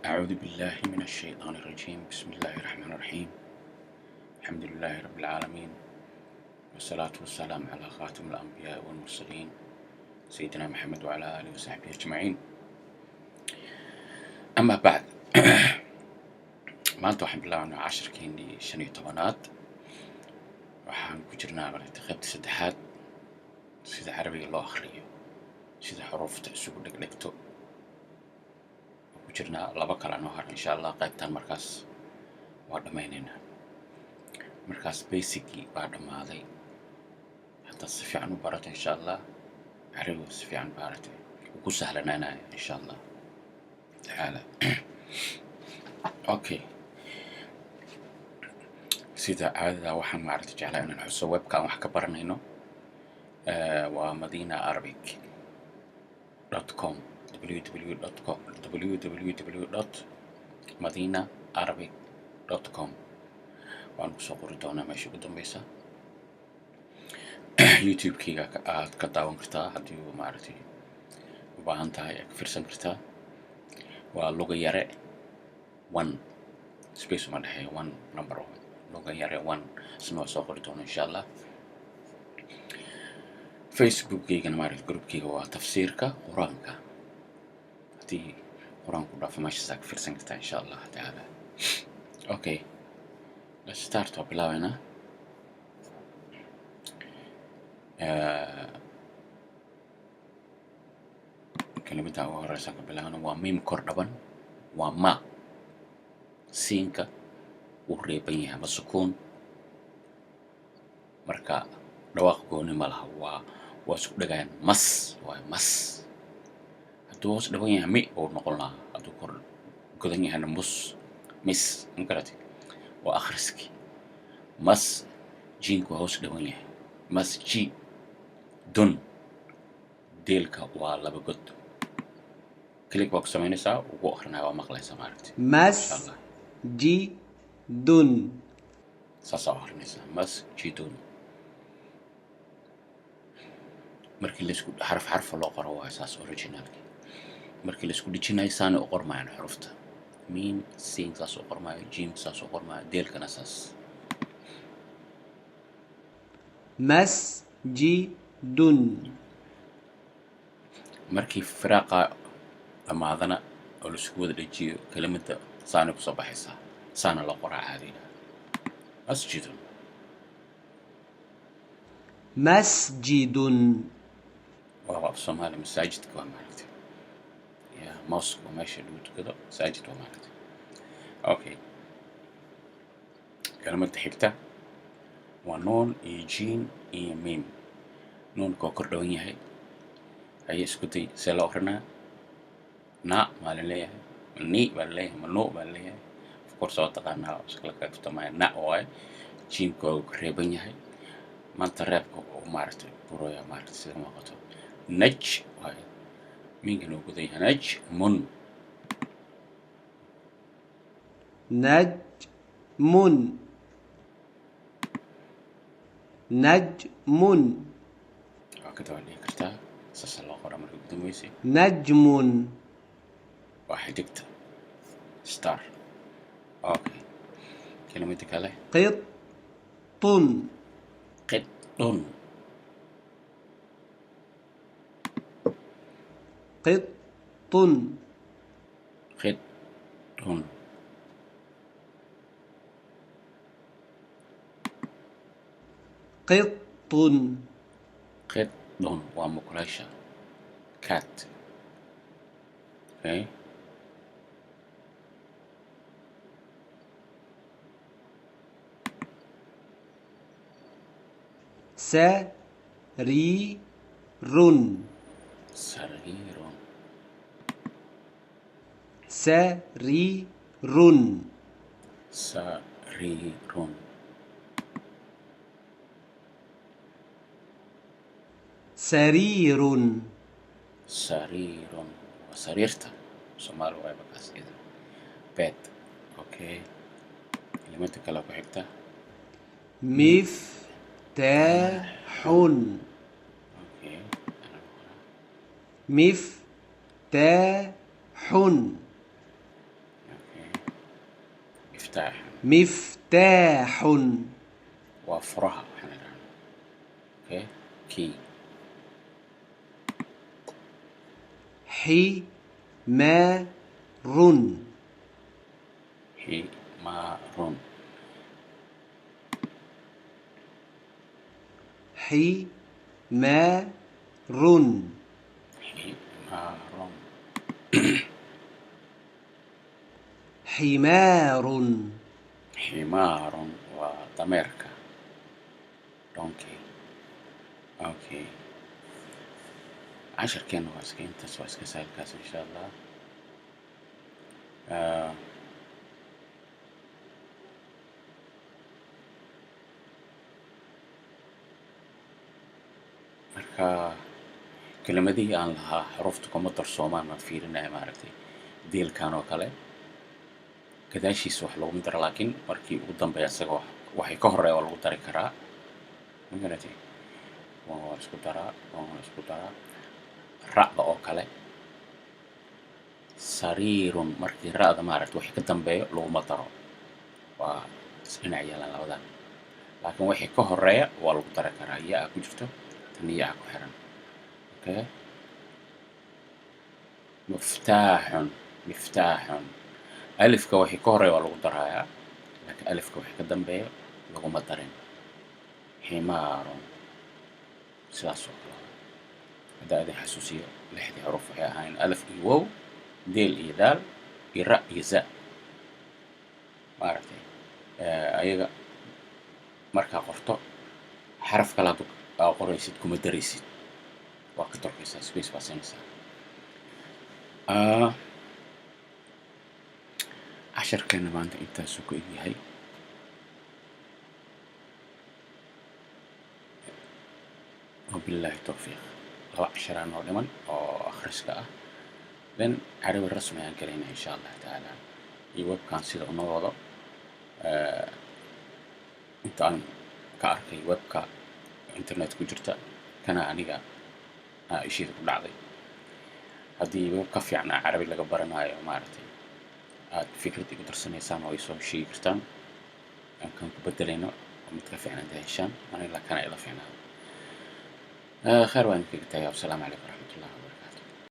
أعوذ بالله من الشيطان الرجيم. بسم الله الرحمن الرحيم. الحمد لله رب العالمين، والصلاة والسلام على خاتم الأنبياء والمرسلين سيدنا محمد وعلى آله وصحبه أجمعين. أما بعد maanta waxaan bilaabnaa casharkeenii 15aad. waxaan ku jirnaa qaybta saddexaad, sida carabiga loo akhriyo, sida xuruufta isugu dhegdhegto. ku jirnaa laba kale noo har insha Allah. qaybtan markaas waa dhammaynaynaa. markaas basicii baa dhammaaday. haddaad si fiican u barato insha Allah, carabiga si fiican baratay ku sahlanaanaya insha Allah tacaala. okay, sida caadada waxaan jeclaa inaan xuso webkaan wax ka baranayno. waa madinaarabic.com, www.madinaarabic.com. waan kusoo qori doonaa meesha ugu dambeysa. youtube-kayga aad ka daawan kartaa haddii u u baahan tahay aad ka fiirsan kartaa. waa luga yare 1 space uma dhexeeya 1 number luga yare 1 isna waa soo qori doona insha Allah. facebook-kaygana groupkayga waa tafsiirka quraanka. haddii quraanku dhaafo meeshaas aad ka fiirsan kartaa insha Allah tacaala. okay, let's start. waa bilaabaynaa. kelimada ugu horeysa ka bilaabana waa miim kor dhaban. waa ma. siinka uu reeban yahay ama sukuun. marka dhawaaq gooni ma laha. waa isku dhagayaan. mas waa mas. hadduu hoos dhaban yahay mi uu noqon lahaa. hadduu kor godan yahayna mus mis. magarati waa akhriski. mas jiinku waa hoos dhaban yahay. mas ji. dun deelka waa laba god. كليك بوكس سمينيسا وقو أخرنا ومقليسا ماركتي مس جي دون ساسا أخرنيسا مس جي دون. مركي اللي سكو حرف الله قروا أساس أوريجينالكي. مركي اللي سكو ديجينا يساني أقر معين حرفته. ميم سين ساس أقر معين، جيم ساس أقر معين، ديل كان أساس. مس جي دون. مركي فراقة لما هذانا أو السكوت اللي تجي كلمة صانع بصباح حسا صانع القراء هذه مسجد. مسجد. والله الصومالي مساجد كمان مالتي. يا موسكو ماشي لود كذا مساجد ومالتي. أوكي. كلمة حكتة ونون يجين يمين. نون كوكر دويني هي سكوتي سلا أخرنا. na malaleeyahay, ni balaleeyahay, mano balaleeyahay. of course waa taqaanaa shakla ka fitamaay na way jiinka uu reeban yahay. maanta reebka uu buraya sida ma qato. naj way minkan uu guday naj mun. naj mun. naj mun. كده ولا كرتا ساس الله قرا مرة قدام ويسي. نجم. واحد دكتة ستار. اوكي كلمتك عليه. قط. قط. قط. قط. قط. قط ومكرشة كات. اوكي سرير. سرير. سرير. سرير. سرير. سرير وسريرته سومال واي بقاس كده بيت. اوكي كلمتك كلا بحكتها. مفتاح. اوكي مفتاح. مفتاح مفتاح وفرها حنا اوكي كي حمار حمار حمار حمار حمار حمار وضميرك دونكي اوكي 10 كان واسكين تسوى سهل كاس ان شاء الله marka kelimadihii aan lahaa xarufta kuma darsoomaan maad fiirinaya maaragtay diilkan oo kale gadaashiisa wax laguma daro laakiin markii ugu dambeeya isaga waxay ka horeeya waa lagu dari karaa magarati waa isku daraa ra'da oo kale sariirun markii ra'da maaragtay wixii ka dambeeyo laguma daro waa isdhinac yeelan labadan laakiin wixii ka horeeya waa lagu dari karaa yaa ku jirto tan yaa ku xiran okay miftaaxun alifka wixii ka horeeya waa lagu darayaa laakiin alifka wixii ka dambeeyo laguma darin ximaarun sidaas oo kale hadda adin xasuusiyo lixdii xaruf waxay ahaayeen alif iyo wow deel iyo daal iyo ra iyo za maaragtay ayaga markaa qorto xaraf kale hadduu aa qoraysid kuma daraysid waa ka torkaysaa space baa siinaysaa casharkeena maanta intaasuu ku egyahay وبالله التوفيق لو عشرة نوع لمن أو أخرسك لأن عربي الرسمي هنكلينا إن شاء الله تعالى يوب كان سيدا ونوضو انت عن كأركي ويب كا انترنت كجرتا كان عنيقا إشيد كل عضي هذه ويب كافي عنا عربي لقبرنا هاي ومارتي فكرتي قدر سنة سامة ويسوم شي كرتان كان كبدلينو ومتكفي عنا دهشان أنا لا كان إضافي عنا خير وين كنت والسلام عليكم ورحمة الله وبركاته.